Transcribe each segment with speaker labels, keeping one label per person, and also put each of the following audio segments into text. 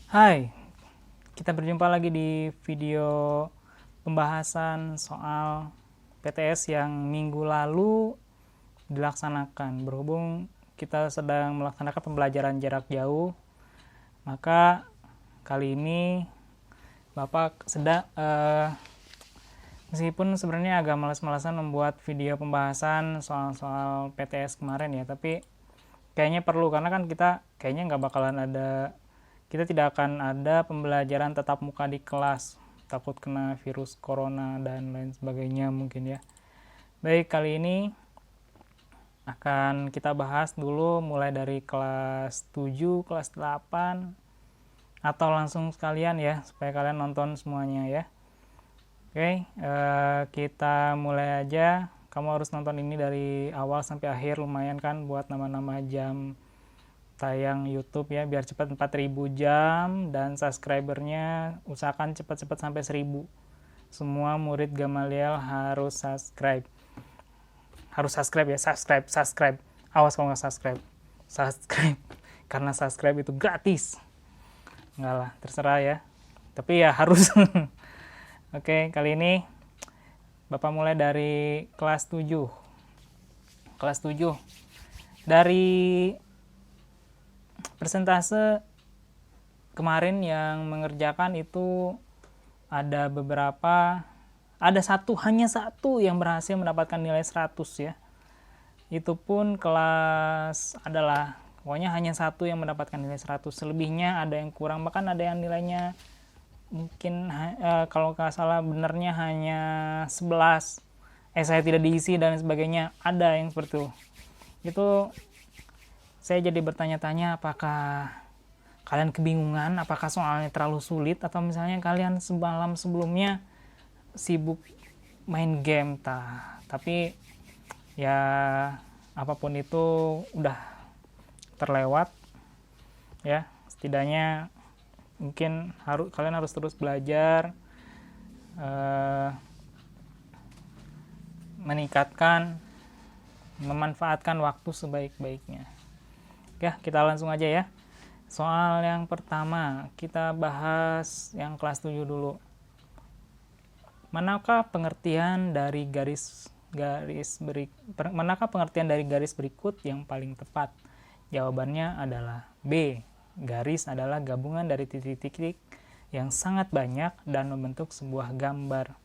Speaker 1: Hai, kita berjumpa lagi di video pembahasan soal PTS yang minggu lalu dilaksanakan. Berhubung kita sedang melaksanakan pembelajaran jarak jauh, maka kali ini Bapak sedang meskipun sebenarnya agak malas-malasan membuat video pembahasan soal-soal PTS kemarin ya, tapi kayaknya perlu karena kan kita kayaknya nggak bakalan ada, kita tidak akan ada pembelajaran tatap muka di kelas, takut kena virus corona dan lain sebagainya mungkin ya. Baik, kali ini akan kita bahas dulu mulai dari kelas 7, kelas 8, atau langsung sekalian ya, supaya kalian nonton semuanya ya. Oke, kita mulai aja. Kamu harus nonton ini dari awal sampai akhir, lumayan kan buat nama-nama jam tayang YouTube ya, biar cepat 4000 jam, dan subscribernya usahakan cepat-cepat sampai 1000. Semua murid Gamaliel harus subscribe. Harus subscribe ya, subscribe. Awas kalau nggak subscribe. Subscribe. Karena subscribe itu gratis. Enggak lah, terserah ya. Tapi ya harus. Oke, kali ini Bapak mulai dari kelas 7. Kelas 7. Dari persentase kemarin yang mengerjakan itu ada beberapa, hanya satu yang berhasil mendapatkan nilai 100 ya. Itu pun kelas adalah, pokoknya hanya satu yang mendapatkan nilai 100. Selebihnya ada yang kurang, bahkan ada yang nilainya mungkin kalau nggak salah benernya hanya 11. Saya tidak diisi dan sebagainya, ada yang seperti itu. Saya jadi bertanya-tanya, apakah kalian kebingungan, apakah soalnya terlalu sulit, atau misalnya kalian semalam sebelumnya sibuk main game. Tapi ya apapun itu udah terlewat ya, setidaknya mungkin kalian harus terus belajar, meningkatkan, memanfaatkan waktu sebaik-baiknya. Ya, kita langsung aja ya. Soal yang pertama, kita bahas yang kelas 7 dulu. Manakah pengertian dari garis berikut yang paling tepat? Jawabannya adalah B. Garis adalah gabungan dari titik-titik yang sangat banyak dan membentuk sebuah gambar.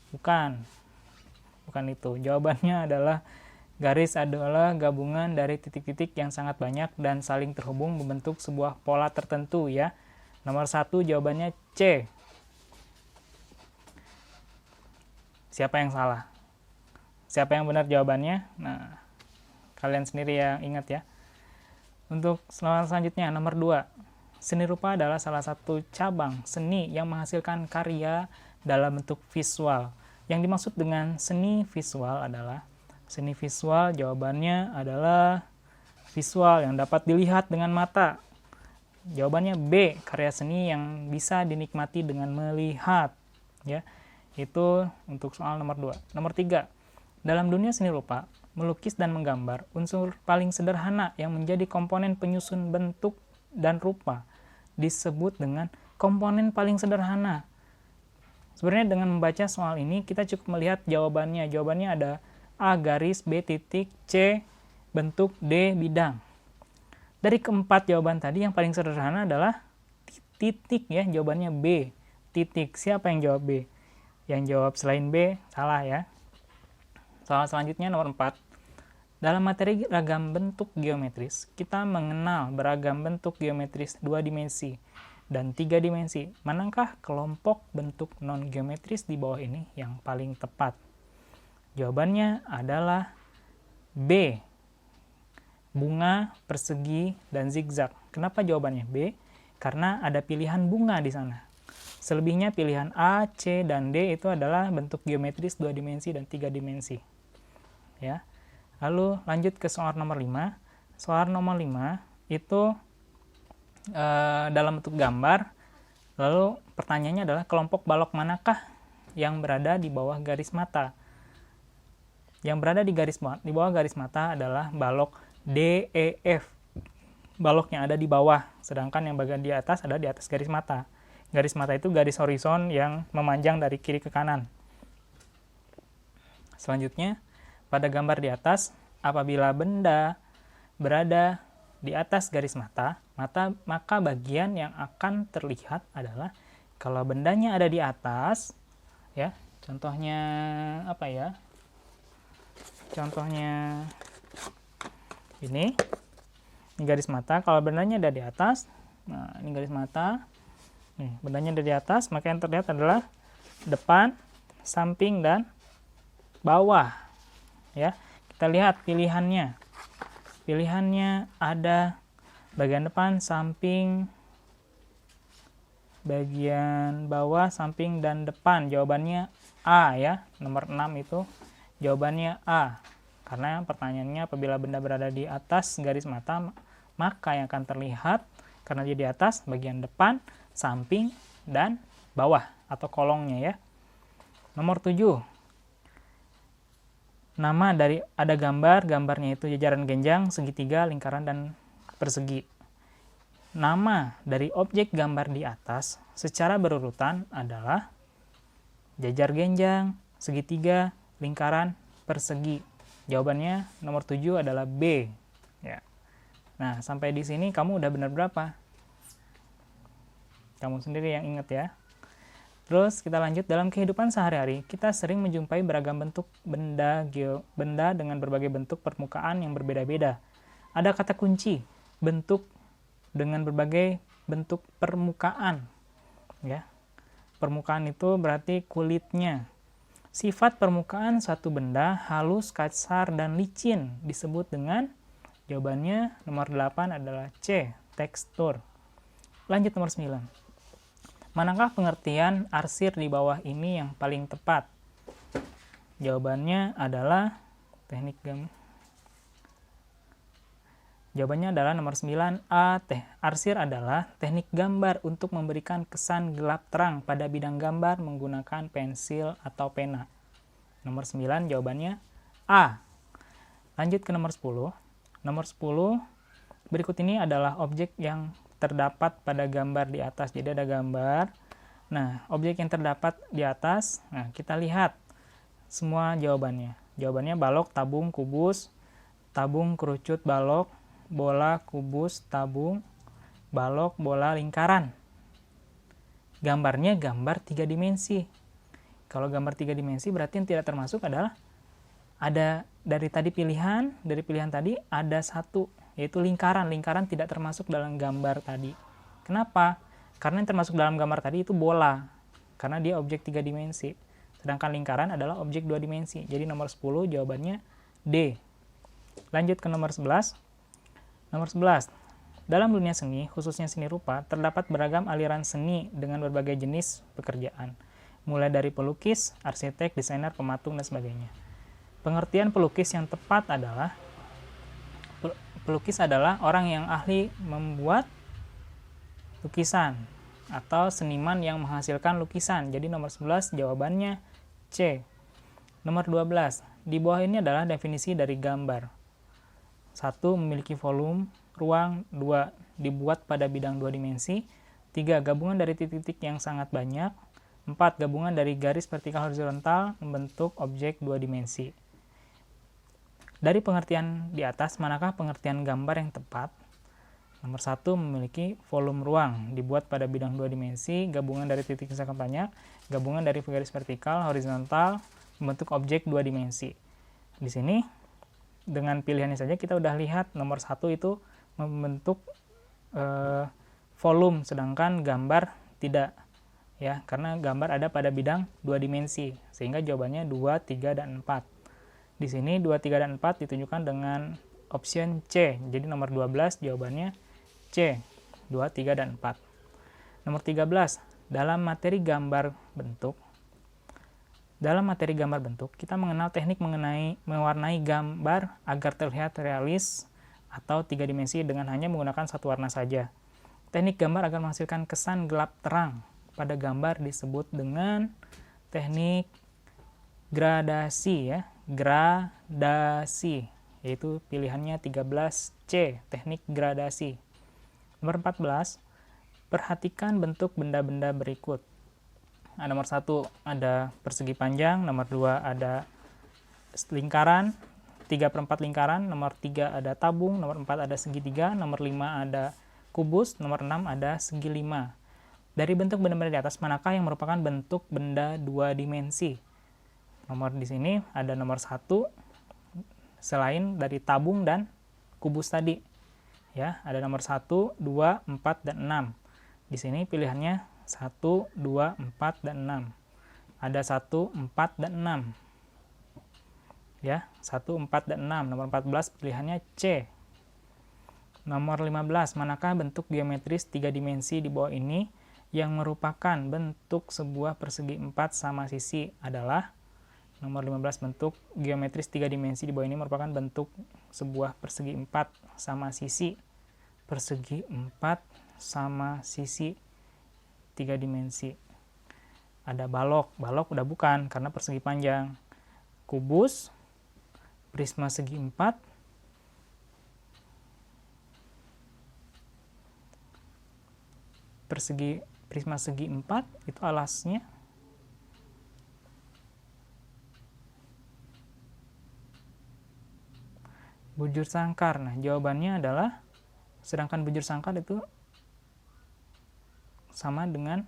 Speaker 1: Bukan itu. Jawabannya adalah garis adalah gabungan dari titik-titik yang sangat banyak dan saling terhubung membentuk sebuah pola tertentu ya. Nomor 1 jawabannya C. Siapa yang salah? Siapa yang benar jawabannya? Nah, kalian sendiri yang ingat ya. Untuk selanjutnya, nomor 2. Seni rupa adalah salah satu cabang seni yang menghasilkan karya dalam bentuk visual. Yang dimaksud dengan seni visual adalah seni visual, jawabannya adalah visual yang dapat dilihat dengan mata. Jawabannya B, karya seni yang bisa dinikmati dengan melihat. Ya, itu untuk soal nomor 2. Nomor 3, dalam dunia seni rupa, melukis dan menggambar, unsur paling sederhana yang menjadi komponen penyusun bentuk dan rupa disebut dengan komponen paling sederhana. Sebenarnya dengan membaca soal ini, kita cukup melihat jawabannya. Jawabannya ada A garis, B titik, C bentuk, D bidang. Dari keempat jawaban tadi yang paling sederhana adalah titik ya, jawabannya B titik. Siapa yang jawab B? Yang jawab selain B salah ya. Soal selanjutnya nomor 4. Dalam materi ragam bentuk geometris, kita mengenal beragam bentuk geometris 2 dimensi dan 3 dimensi. Manakah kelompok bentuk non-geometris di bawah ini yang paling tepat? Jawabannya adalah B. Bunga, persegi, dan zigzag. Kenapa jawabannya B? Karena ada pilihan bunga di sana. Selebihnya pilihan A, C, dan D itu adalah bentuk geometris 2 dimensi dan 3 dimensi. Ya. Lalu lanjut ke soal nomor 5. Soal nomor 5 itu dalam bentuk gambar. Lalu pertanyaannya adalah kelompok balok manakah yang berada di bawah garis mata? Yang berada di bawah garis mata adalah balok D, E, F. balok yang ada di bawah, sedangkan yang bagian di atas ada di atas garis mata. Garis mata itu garis horizon yang memanjang dari kiri ke kanan. Selanjutnya, pada gambar di atas, apabila benda berada di atas garis mata, maka bagian yang akan terlihat adalah kalau bendanya ada di atas, ya, contohnya apa ya? Contohnya ini garis mata. Kalau bendanya ada di atas, nah ini garis mata, nih bendanya ada di atas, maka yang terlihat adalah depan, samping, dan bawah. Ya, kita lihat pilihannya. Pilihannya ada bagian depan, samping, bagian bawah, samping, dan depan. Jawabannya A ya, nomor 6 itu jawabannya A. Karena pertanyaannya apabila benda berada di atas garis mata, maka yang akan terlihat karena dia di atas bagian depan, samping, dan bawah atau kolongnya ya. Nomor 7. Nama dari ada gambarnya itu jajaran genjang, segitiga, lingkaran, dan persegi. Nama dari objek gambar di atas secara berurutan adalah jajar genjang, segitiga, lingkaran, persegi. Jawabannya nomor 7 adalah B. Ya. Nah, sampai di sini kamu udah benar berapa? Kamu sendiri yang ingat ya. Terus kita lanjut, dalam kehidupan sehari-hari, kita sering menjumpai beragam bentuk benda dengan berbagai bentuk permukaan yang berbeda-beda. Ada kata kunci, bentuk dengan berbagai bentuk permukaan. Ya. Permukaan itu berarti kulitnya. Sifat permukaan suatu benda halus, kasar, dan licin disebut dengan, jawabannya nomor 8 adalah C, tekstur. Lanjut nomor 9. Manakah pengertian arsir di bawah ini yang paling tepat? Jawabannya adalah teknik gambar. Jawabannya adalah nomor 9A. Arsir adalah teknik gambar untuk memberikan kesan gelap terang pada bidang gambar menggunakan pensil atau pena. Nomor 9 jawabannya A. Lanjut ke nomor 10. Nomor 10, berikut ini adalah objek yang terdapat pada gambar di atas. Jadi ada gambar. Nah, objek yang terdapat di atas, nah kita lihat semua jawabannya. Jawabannya balok, tabung, kubus, tabung, kerucut, balok, bola, kubus, tabung, balok, bola, lingkaran. Gambarnya gambar 3 dimensi. Kalau gambar 3 dimensi berarti yang tidak termasuk adalah ada dari pilihan tadi ada satu, yaitu lingkaran. Lingkaran tidak termasuk dalam gambar tadi. Kenapa? Karena yang termasuk dalam gambar tadi itu bola, karena dia objek 3 dimensi. Sedangkan lingkaran adalah objek 2 dimensi. Jadi nomor 10 jawabannya D. Lanjut ke nomor 11. Nomor 11. Dalam dunia seni, khususnya seni rupa, terdapat beragam aliran seni dengan berbagai jenis pekerjaan. Mulai dari pelukis, arsitek, desainer, pematung, dan sebagainya. Pengertian pelukis yang tepat adalah pelukis adalah orang yang ahli membuat lukisan atau seniman yang menghasilkan lukisan. Jadi nomor 11 jawabannya C. Nomor 12. Di bawah ini adalah definisi dari gambar. 1. Memiliki volume ruang. 2. Dibuat pada bidang 2 dimensi. 3. Gabungan dari titik-titik yang sangat banyak. 4. Gabungan dari garis vertikal horizontal membentuk objek 2 dimensi. Dari pengertian di atas, manakah pengertian gambar yang tepat? Nomor 1, memiliki volume ruang, dibuat pada bidang 2 dimensi, gabungan dari titik yang sangat banyak, gabungan dari garis vertikal, horizontal, membentuk objek 2 dimensi. Di sini, dengan pilihannya saja kita udah lihat nomor 1 itu membentuk volume, sedangkan gambar tidak. Ya, karena gambar ada pada bidang 2 dimensi, sehingga jawabannya 2, 3, dan 4. Di sini 2, 3, dan 4 ditunjukkan dengan option C. Jadi nomor 12 jawabannya C. 2, 3, dan 4. Nomor 13. Dalam materi gambar bentuk. Dalam materi gambar bentuk, kita mengenal teknik mewarnai gambar agar terlihat realis atau 3 dimensi dengan hanya menggunakan satu warna saja. Teknik gambar agar menghasilkan kesan gelap terang pada gambar disebut dengan teknik gradasi ya. Gradasi, yaitu pilihannya 13C, teknik gradasi. Nomor 14, perhatikan bentuk benda-benda berikut. Nah, nomor 1 ada persegi panjang, nomor 2 ada lingkaran, 3/4 lingkaran, nomor 3 ada tabung, nomor 4 ada segitiga, nomor 5 ada kubus, nomor 6 ada segi 5. Dari bentuk benda-benda di atas, manakah yang merupakan bentuk benda 2 dimensi? Nomor di sini ada nomor 1 selain dari tabung dan kubus tadi. Ya, ada nomor 1, 2, 4 dan 6. Di sini pilihannya 1, 2, 4 dan 6. Ada 1, 4 dan 6. Ya, 1, 4 dan 6. Nomor 14 pilihannya C. Nomor 15, manakah bentuk geometris 3 dimensi di bawah ini yang merupakan bentuk sebuah persegi 4 sama sisi? Adalah nomor 15, bentuk geometris 3 dimensi di bawah ini merupakan bentuk sebuah persegi 4 sama sisi. Persegi 4 sama sisi 3 dimensi. Ada balok. Balok udah bukan karena persegi panjang. Kubus, prisma segi 4, prisma segi 4 itu alasnya bujur sangkar. Nah, jawabannya adalah, sedangkan bujur sangkar itu sama dengan,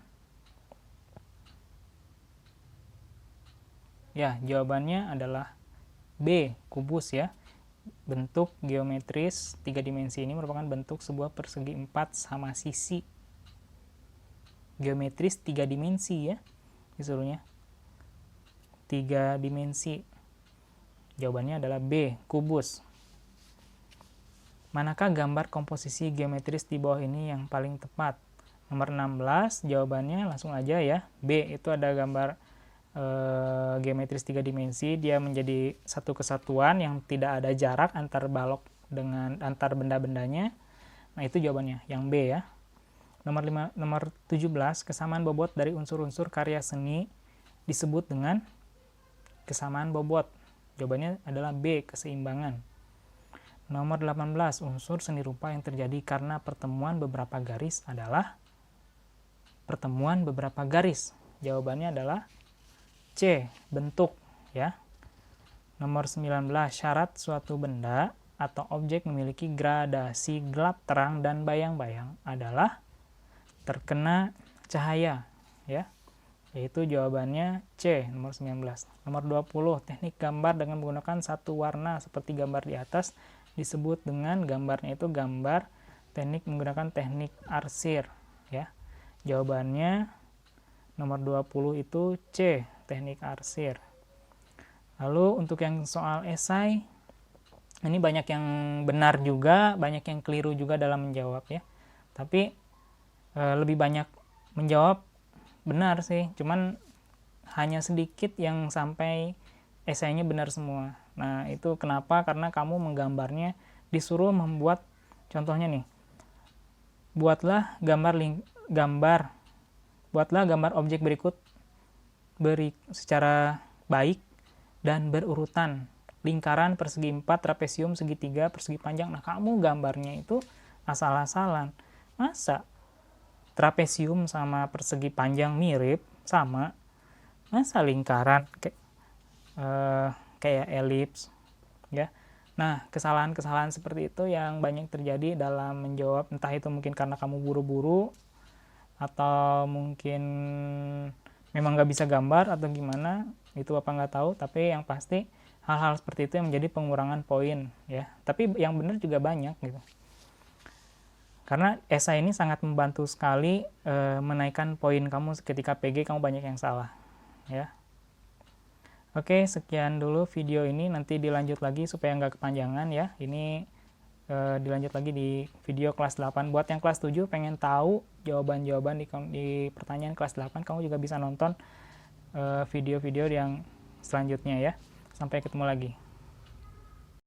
Speaker 1: ya, jawabannya adalah B, kubus ya. Bentuk geometris 3 dimensi ini merupakan bentuk sebuah persegi 4 sama sisi. Geometris 3 dimensi ya, disuruhnya 3 dimensi. Jawabannya adalah B, kubus. Manakah gambar komposisi geometris di bawah ini yang paling tepat? Nomor 16, jawabannya langsung aja ya. B, itu ada gambar geometris 3 dimensi. Dia menjadi satu kesatuan yang tidak ada jarak antar balok dengan antar benda-bendanya. Nah, itu jawabannya, yang B ya. Nomor 17, kesamaan bobot dari unsur-unsur karya seni disebut dengan kesamaan bobot. Jawabannya adalah B, keseimbangan. Nomor 18, unsur seni rupa yang terjadi karena pertemuan beberapa garis adalah pertemuan beberapa garis. Jawabannya adalah C, bentuk ya. Nomor 19, syarat suatu benda atau objek memiliki gradasi gelap, terang, dan bayang-bayang adalah terkena cahaya ya. Yaitu jawabannya C, nomor 19. Nomor 20, teknik gambar dengan menggunakan satu warna seperti gambar di atas disebut dengan, gambarnya itu gambar teknik menggunakan teknik arsir ya. Jawabannya nomor 20 itu C, teknik arsir. Lalu untuk yang soal esai, ini banyak yang benar juga, banyak yang keliru juga dalam menjawab ya. Tapi lebih banyak menjawab benar sih, cuman hanya sedikit yang sampai esainya benar semua. Nah, itu kenapa? Karena kamu menggambarnya disuruh membuat, contohnya nih, buatlah gambar objek berikut secara baik dan berurutan, lingkaran, persegi 4, trapesium, segitiga, persegi panjang. Nah, kamu gambarnya itu asal-asalan. Masa trapesium sama persegi panjang mirip, sama? Masa lingkaran kayak elips ya. Nah, kesalahan-kesalahan seperti itu yang banyak terjadi dalam menjawab, entah itu mungkin karena kamu buru-buru atau mungkin memang nggak bisa gambar atau gimana, itu apa nggak tahu. Tapi yang pasti hal-hal seperti itu yang menjadi pengurangan poin ya. Tapi yang benar juga banyak gitu, karena esai ini sangat membantu sekali menaikkan poin kamu ketika PG kamu banyak yang salah ya. Oke, sekian dulu video ini, nanti dilanjut lagi supaya nggak kepanjangan ya. Ini dilanjut lagi di video kelas 8. Buat yang kelas 7 pengen tahu jawaban-jawaban di pertanyaan kelas 8, kamu juga bisa nonton video-video yang selanjutnya ya. Sampai ketemu lagi.